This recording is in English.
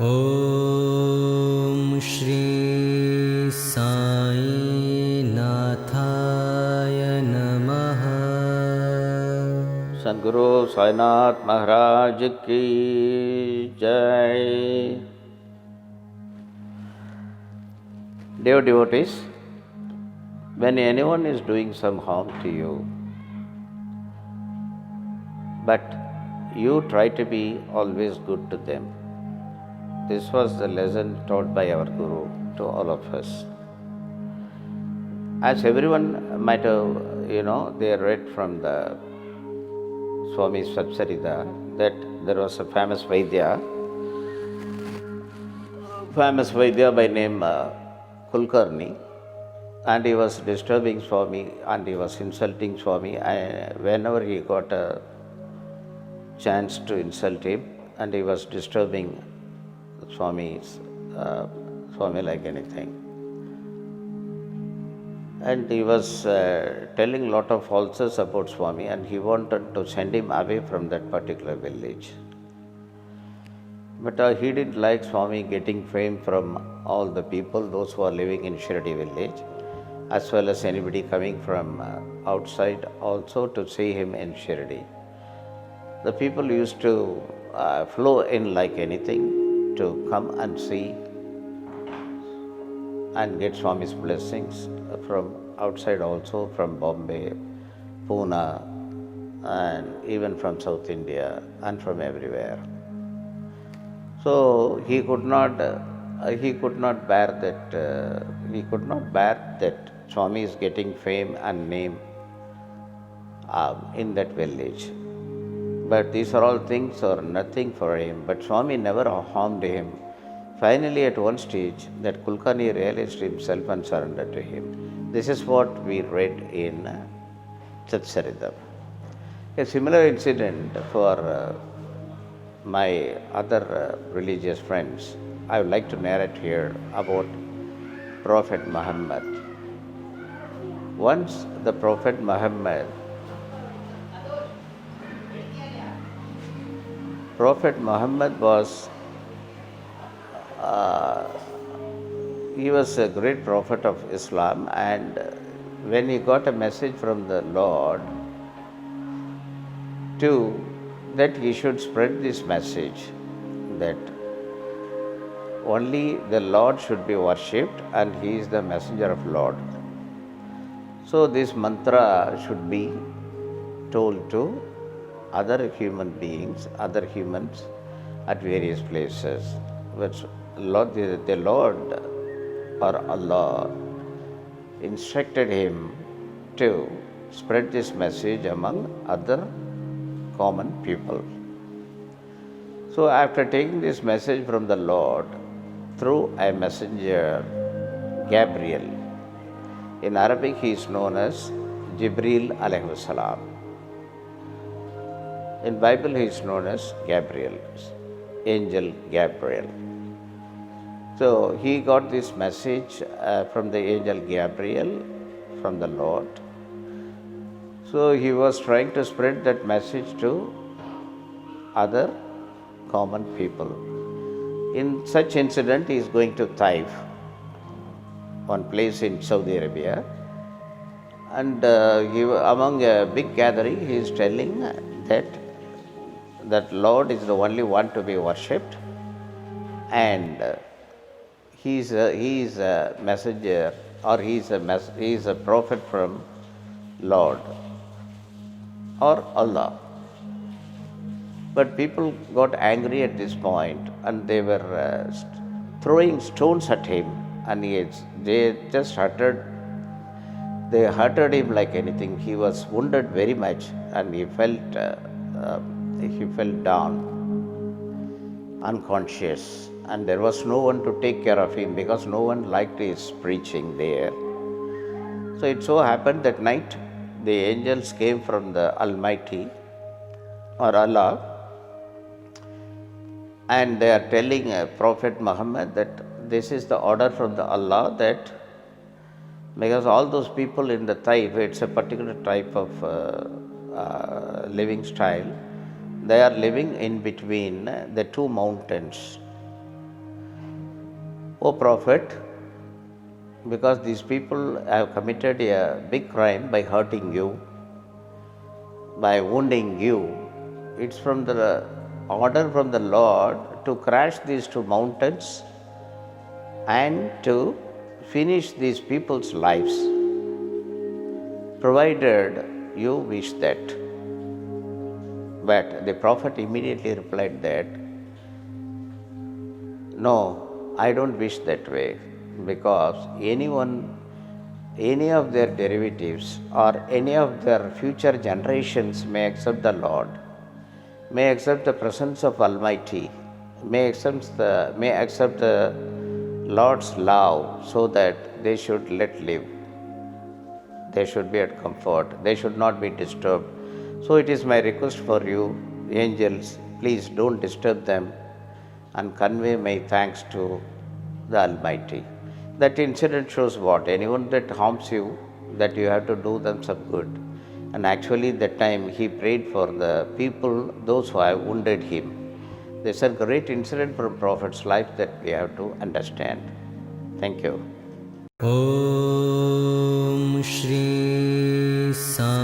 ॐ श्री साई नाथाय नमः। सद्गुरु साईनाथ महाराज की जय। Dear devotees, when anyone is doing some harm to you, but you try to be always good to them, this was the lesson taught by our Guru to all of us. As everyone might have, they read from the Swami Satsarita that there was a famous Vaidya by name Kulkarni, and he was disturbing Swami and he was insulting Swami. Whenever he got a chance to insult him, and he was disturbing Swami like anything. And he was telling lot of falsehoods about Swami, and he wanted to send him away from that particular village. But he didn't like Swami getting fame from all the people, those who are living in Shirdi village, as well as anybody coming from outside also to see him in Shirdi. The people used to flow in like anything to come and see and get Swami's blessings from outside also, from Bombay, Pune, and even from South India and from everywhere. So he could not bear that Swami is getting fame and name in that village. But these are all things or nothing for him. But Swami never harmed him. Finally, at one stage, that Kulkarni realized himself and surrendered to him. This is what we read in Satsarita. A similar incident for my other religious friends, I would like to narrate here about Prophet Muhammad. Once the Prophet Muhammad was he was a great prophet of Islam, and when he got a message from the Lord that he should spread this message, that only the Lord should be worshipped and he is the messenger of Lord. So this mantra should be told to other human beings, other humans at various places. Which the Lord or Allah instructed him to spread this message among other common people. So after taking this message from the Lord through a messenger, Gabriel, in Arabic he is known as Jibril alayhi salam. In Bible he is known as Gabriel, Angel Gabriel. So he got this message from the angel Gabriel from the Lord. So he was trying to spread that message to other common people. In such incident, he is going to Taif, one place in Saudi Arabia, and among a big gathering, he is telling that Lord is the only one to be worshipped, and he is a messenger, or he is a prophet from Lord or Allah. But people got angry at this point, and they were throwing stones at him, and they just hurted him like anything. He was wounded very much, and he fell down unconscious, and there was no one to take care of him because no one liked his preaching there. So it so happened that night the angels came from the Almighty or Allah, and they are telling Prophet Muhammad that this is the order from the Allah, that because all those people in the Taif, it's a particular type of living style. They are living in between the two mountains, O Prophet, because these people have committed a big crime by hurting you, by wounding you, it's from the order from the Lord to crash these two mountains and to finish these people's lives, provided you wish that. But the Prophet immediately replied that, no, I don't wish that way, because any of their derivatives or any of their future generations may accept the Lord, may accept the presence of Almighty, may accept the Lord's love, so that they should let live. They should be at comfort. They should not be disturbed. So it is my request for you, angels, please don't disturb them and convey my thanks to the Almighty. That incident shows what? Anyone that harms you, that you have to do them some good. And actually that time he prayed for the people, those who have wounded him. This is a great incident from Prophet's life that we have to understand. Thank you. Om Shri Sai